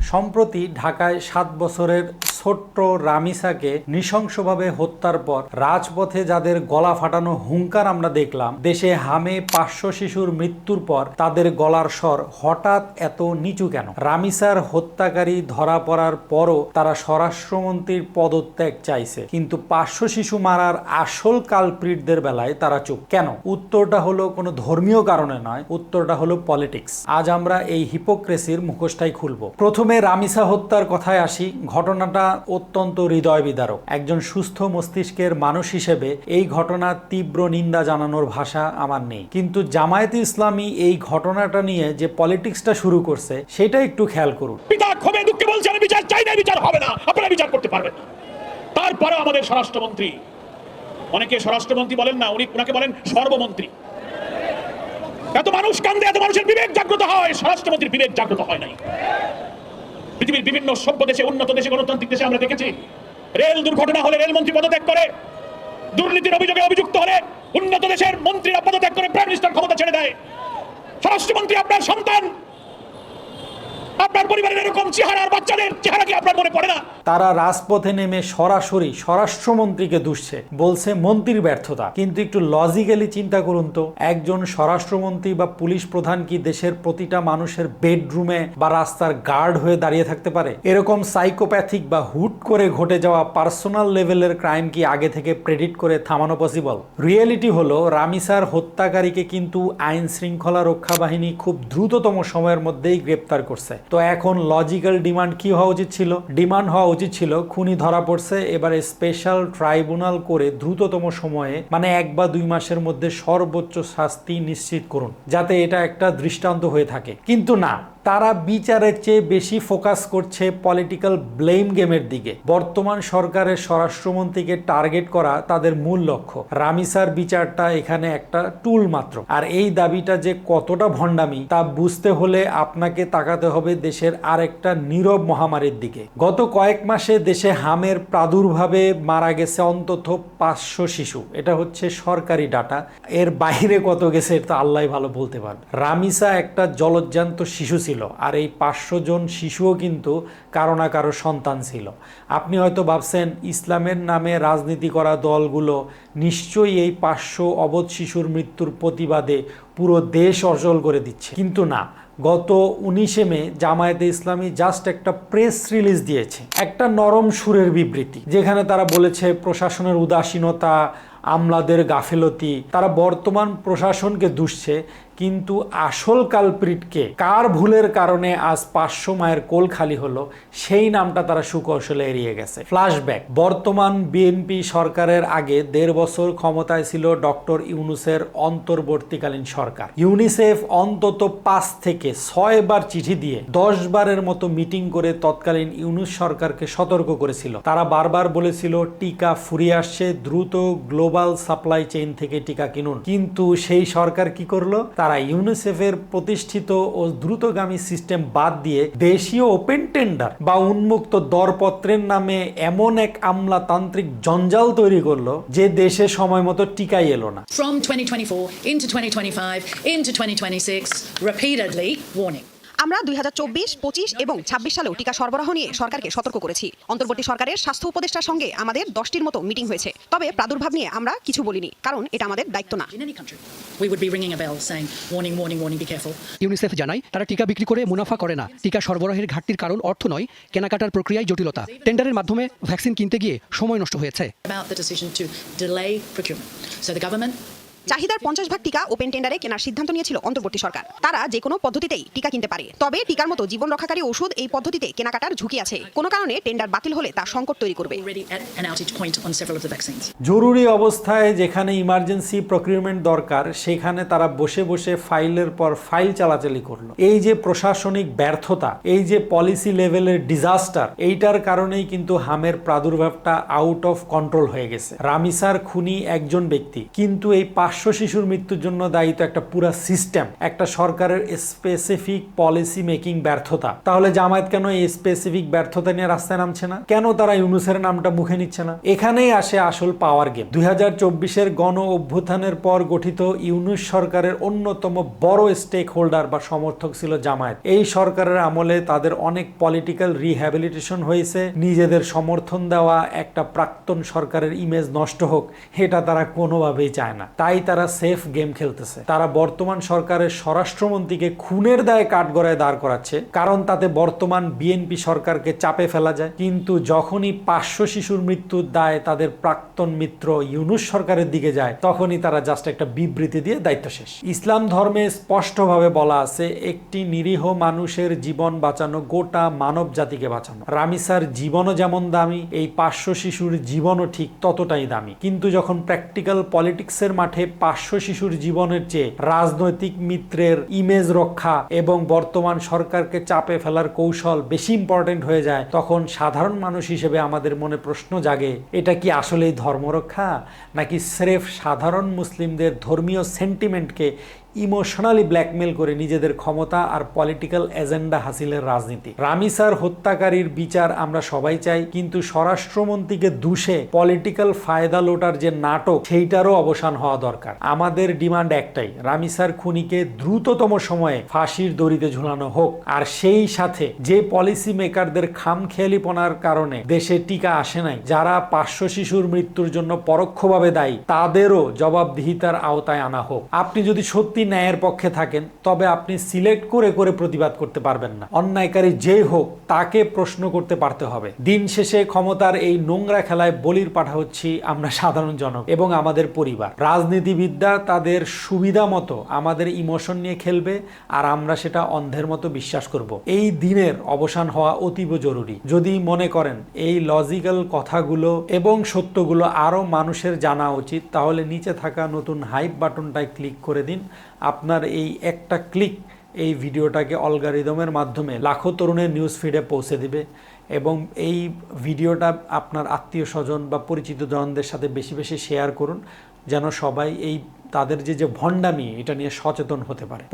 সম্প্রতি ঢাকায় 7 বছরের ছোট্ট রামিসাকে নৃশংসভাবে হত্যার পর রাজপথে যাদের গলা ফাটানো হুঙ্কার আমরা দেখলাম, দেশে হামে 500 শিশুর মৃত্যুর পর তাদের গলার স্বর হঠাৎ এত নিচু কেন? রামিসার হত্যাকারী ধরা পড়ার পরও তারা স্বরাষ্ট্রমন্ত্রীর পদত্যাগ চাইছে, কিন্তু 500 শিশু মারার আসল কালপ্রিটদের বেলায় তারা চুপ কেন? উত্তরটা হলো কোনো ধর্মীয় কারণে নয়, উত্তরটা হলো পলিটিক্স। আজ আমরা এই হিপোক্রেসির মুখোশটাই খুলব। প্রথমে রামিসা হত্যার কথায় আসি। ঘটনাটা অত্যন্ত হৃদয় বিদারক। একজন সুস্থ মস্তিষ্কের মানুষ হিসেবে এই ঘটনার তীব্র নিন্দা জানানোর ভাষা আমার নেই, কিন্তু জামায়াতে ইসলামী এই ঘটনাটা নিয়ে যে পলিটিক্সটা শুরু করছে সেটা একটু খেয়াল করুন। পিতা ক্ষোভে দুঃখে বলছে আমি বিচার চাই না, বিচার হবে না, আপনারা বিচার করতে পারবেন। তারপরে আমাদের স্বরাষ্ট্রমন্ত্রী, অনেকে স্বরাষ্ট্রমন্ত্রী বলেন না, উনাকে বলেন সর্বমন্ত্রী। এত মানুষ কান্দে, এত মানুষের বিবেক জাগ্রত হয়, স্বরাষ্ট্রমন্ত্রীর বিবেক জাগ্রত হয় নাই। পৃথিবীর বিভিন্ন সভ্য দেশে, উন্নত দেশে, গণতান্ত্রিক দেশে আমরা দেখেছি রেল দুর্ঘটনা হলে রেলমন্ত্রী পদত্যাগ করে, দুর্নীতির অভিযোগে অভিযুক্ত হলে উন্নত দেশের মন্ত্রীরা পদত্যাগ করে প্রাইম মিনিস্টার ক্ষমতা ছেড়ে দেয়। স্বরাষ্ট্রমন্ত্রী আপনার সন্তান, আপনার পরিবারের এরকম চেহারার বাচ্চাদের চেহারা কি আপনার মনে পড়ে না? তারা রাজপথে নেমে সরাসরি স্বরাষ্ট্রমন্ত্রীকে দুষছে, বলছে মন্ত্রীর ব্যর্থতা। কিন্তু একটু লজিক্যালি চিন্তা করুন তো, একজন স্বরাষ্ট্রমন্ত্রী বা পুলিশ প্রধান কি দেশের প্রতিটা মানুষের বেডরুমে বা রাস্তার গার্ড হয়ে দাঁড়িয়ে থাকতে পারে? এরকম সাইকোপ্যাথিক বা হুট করে ঘটে যাওয়া পার্সোনাল লেভেলের ক্রাইম কি আগে থেকে প্রেডিক্ট করে থামানো পসিবল? রিয়েলিটি হলো রামিসার হত্যাকারীকে কিন্তু আইন শৃঙ্খলা রক্ষা বাহিনী খুব দ্রুততম সময়ের মধ্যেই গ্রেপ্তার করছে। তো এখন লজিক্যাল ডিমান্ড কি হওয়া উচিত ছিল? ডিমান্ড হওয়া উচিত ছিল খুনি ধরা পড়ছে, এবারে স্পেশাল ট্রাইব্যুনাল করে দ্রুততম সময়ে, মানে 1 বা 2 মাসের মধ্যে সর্বোচ্চ শাস্তি নিশ্চিত করুন, যাতে এটা একটা দৃষ্টান্ত হয়ে থাকে। কিন্তু না, তারা বিচারের চেয়ে বেশি ফোকাস করছে পলিটিক্যাল ব্লেম গেমের দিকে। বর্তমান সরকারের স্বরাষ্ট্রমন্ত্রীকে টার্গেট করা তাদের মূল লক্ষ্য। রামিসার বিচারটা এখানে একটা টুল মাত্র। আর এই দাবিটা যে কতটা ভণ্ডামি তা বুঝতে হলে আপনাকে তাকাতে হবে দেশের আরেকটা নীরব মহামারীর দিকে। গত কয়েক মাসে দেশে হামের প্রাদুর্ভাবে মারা গেছে অন্তত 500 শিশু। এটা হচ্ছে সরকারি ডাটা। এর বাইরে কত গেছে এটা আল্লাহ ভালো বলতে পারবে। রামিসা একটা জলজ্জান্ত শিশু ছিল, আর এই 500 জন শিশুও কিন্তু কারো না কারো সন্তান ছিল। আপনি হয়তো ভাবছেন ইসলামের নামে রাজনীতি করা দলগুলো নিশ্চয়ই এই 500 অবধ শিশুর মৃত্যুর প্রতিবাদে পুরো দেশ অচল করে দিচ্ছে, কিন্তু না। গত 19 মে জামায়াতে ইসলামী জাস্ট একটা প্রেস রিলিজ দিয়েছে, একটা নরম সুরের বিবৃতি, যেখানে তারা বলেছে প্রশাসনের উদাসীনতা, আমলাদের গাফেলতি। তারা বর্তমান প্রশাসনকে দুষছে, কিন্তু আসল কালপ্রিটকে, কার ভুলের কারণে আজ 500 মায়ের কোল খালি হলো, সেই নামটা তারা সুকৌশলে এড়িয়ে গেছে। ফ্ল্যাশব্যাক, বর্তমান বিএনপি সরকারের আগে 1.5 বছর ক্ষমতায় ছিল ডক্টর ইউনূসের অন্তর্বর্তীকালীন সরকার। ইউনিসেফ অন্তত 5 থেকে 6 বার চিঠি দিয়ে 10 বারের মতো মিটিং করে তৎকালীন ইউনূস সরকারকে সতর্ক করেছিল। তারা বারবার বলেছিল টিকা ফুরিয়ে আসছে, দ্রুত গ্লোবাল সাপ্লাই চেইন থেকে টিকা কিনুন। কিন্তু সেই সরকার কি করলো? তারা ইউনিসেফের প্রতিষ্ঠিত ও দ্রুতগামী সিস্টেম বাদ দিয়ে দেশীয় ওপেন টেন্ডার বা উন্মুক্ত দরপত্রের নামে এমন এক আমলাতান্ত্রিক জঞ্জাল তৈরি করলো যে দেশে সময় মতো টিকাই এলো না। From 2024 into 2025 into 2026 repeatedly warning. আমরা 2024, 25 এবং 26 সালেও টিকা সরবরাহ নিয়ে সরকারকে সতর্ক করেছি। অন্তর্বর্তী সরকারের স্বাস্থ্য উপদেষ্টার সঙ্গে আমাদের 10টির মতো মিটিং হয়েছে। তবে প্রাদুর্ভাব নিয়ে আমরা কিছু বলিনি, কারণ এটা আমাদের দায়িত্ব না। In any country, we would be ringing a bell saying warning, warning, warning, be careful. UNICEF জানায় তারা টিকা বিক্রি করে মুনাফা করে না। টিকা সরবরাহের ঘাটতির কারণ অর্থ নয়, কেনাকাটার প্রক্রিয়ায় জটিলতা। টেন্ডারের মাধ্যমে ভ্যাকসিন কিনতে গিয়ে সময় নষ্ট হয়েছে। About the decision to delay procurement. So the government চাহিদার 50% টিকা ওপেন টেন্ডারে কেনার সিদ্ধান্ত নিয়েছিল অন্তর্বর্তী সরকার। তারা যে কোনো পদ্ধতিতেই টিকা কিনতে পারে, তবে টিকার মতো জীবন রক্ষাকারী ওষুধ এই পদ্ধতিতে কেনাকাটার ঝুঁকি আছে। কোনো কারণে টেন্ডার বাতিল হলে তা সংকট তৈরি করবে। already at an outage point on several of the vaccines. জরুরি অবস্থায় যেখানে ইমার্জেন্সি প্রকিউরমেন্ট দরকার, সেখানে তারা বসে বসে ফাইলের পর ফাইল চালাচালি করলো। এই যে প্রশাসনিক ব্যর্থতা, এই যে পলিসি লেভেলের ডিজাস্টার, এইটার কারণেই কিন্তু হামের প্রাদুর্ভাবটা আউট অফ কন্ট্রোল হয়ে গেছে। রামিসার খুনি একজন ব্যক্তি, কিন্তু এই 500 500 শিশুর মৃত্যুর জন্য দায়ী তো একটা পুরা সিস্টেম, একটা সরকারের স্পেসিফিক পলিসি মেকিং ব্যর্থতা। তাহলে জামায়াত কেন এই স্পেসিফিক ব্যর্থতা নিয়ে রাস্তায় নামছে না? কেন তারা ইউনূসের নামটা মুখে নিচ্ছে না? এখানেই আসে আসল পাওয়ার গেম। 2024-এর গণ অভ্যুত্থানের পর গঠিত ইউনূস সরকারের অন্যতম বড় স্টেক হোল্ডার বা সমর্থক ছিল জামায়াত। এই সরকারের আমলে তাদের অনেক পলিটিক্যাল রিহ্যাবিলিটেশন হয়েছে। নিজেদের সমর্থন দেওয়া একটা প্রাক্তন সরকারের ইমেজ নষ্ট হোক, এটা তারা কোনোভাবেই চায় না। তাই তারা সেফ গেম খেলতেছে। তারা বর্তমান সরকারের স্বরাষ্ট্রমন্ত্রীকে খুনের দায়ে কাঠগড়ায় দাঁড় করাচ্ছে, কারণ তাতে বর্তমান বিএনপি সরকারকে চাপে ফেলা যায়। কিন্তু যখনই 500 শিশুর মৃত্যুর দায় তাদের প্রাক্তন মিত্র ইউনূস সরকারের দিকে যায়, তখনই তারা জাস্ট একটা বিবৃতি দিয়ে দায়িত্ব শেষ। ইসলাম ধর্মে স্পষ্টভাবে বলা আছে, একটি নিরীহ মানুষের জীবন বাঁচানো গোটা মানব জাতিকে বাঁচানো। রামিসার জীবনও যেমন দামি, এই 500 শিশুর জীবনও ঠিক ততটাই দামি। কিন্তু যখন প্র্যাকটিক্যাল পলিটিক্সের মাঠে 500 শিশুর জীবনের চেয়ে রাজনৈতিক মিত্রের ইমেজ রক্ষা এবং বর্তমান সরকারকে চাপে ফেলার কৌশল বেশি ইম্পর্টেন্ট হয়ে যায়, তখন সাধারণ মানুষ হিসেবে আমাদের মনে প্রশ্ন জাগে, এটা কি আসলেই ধর্মরক্ষা, নাকি স্রেফ সাধারণ মুসলিমদের ধর্মীয় সেন্টিমেন্টকে ইমোশনালি ব্ল্যাকমেল করে নিজেদের ক্ষমতা আর পলিটিক্যাল এজেন্ডা হাসিলের রাজনীতি? রামিসার হত্যাকারীর বিচার আমরা সবাই চাই, কিন্তু স্বরাষ্ট্রমন্ত্রীকে দুষে পলিটিক্যাল ফায়দা লোটার যে নাটক, সেইটারও অবসান হওয়া দরকার। আমাদের ডিমান্ড একটাই, রামিসার খুনিকে দ্রুততম সময়ে ফাঁসির দড়িতে ঝুলানো হোক। আর সেই সাথে যে পলিসি মেকারদের খামখেয়ালিপনার কারণে দেশে টিকা আসে নাই, যারা 500 শিশুর মৃত্যুর জন্য পরোক্ষভাবে দায়ী, তাদেরও জবাবদিহিতার আওতায় আনা হোক। আপনি যদি সত্যি ন্যায়ের পক্ষে থাকেন, তবে আপনি সিলেক্ট করে করে প্রতিবাদ করতে পারবেন না। অন্যায়কারী যেই হোক, তাকে প্রশ্ন করতে পারতে হবে। দিন শেষে ক্ষমতার এই নোংরা খেলায় বলির পাঠা হচ্ছি আমরা সাধারণ জনক এবং আমাদের পরিবার। রাজনীতিবিদরা তাদের সুবিধা মতো আমাদের ইমোশন নিয়ে খেলবে, আর আমরা সেটা অন্ধের মতো বিশ্বাস করব। এই দিনের অবসান হওয়া অতীব জরুরি। যদি মনে করেন এই লজিক্যাল কথাগুলো এবং সত্যগুলো আরো মানুষের জানা উচিত, তাহলে নিচে থাকা নতুন হাইপ বাটনটায় ক্লিক করে দিন। আপনার এই একটা ক্লিক এই ভিডিওটাকে অ্যালগরিদমের মাধ্যমে লাখো তরুণের নিউজ ফিডে পৌঁছে দিবে, এবং এই ভিডিওটা আপনার আত্মীয় স্বজন বা পরিচিত জনদের সাথে বেশি বেশি শেয়ার করুন, যেন সবাই এই তাদের যে ভণ্ডামি এটা নিয়ে সচেতন হতে পারে।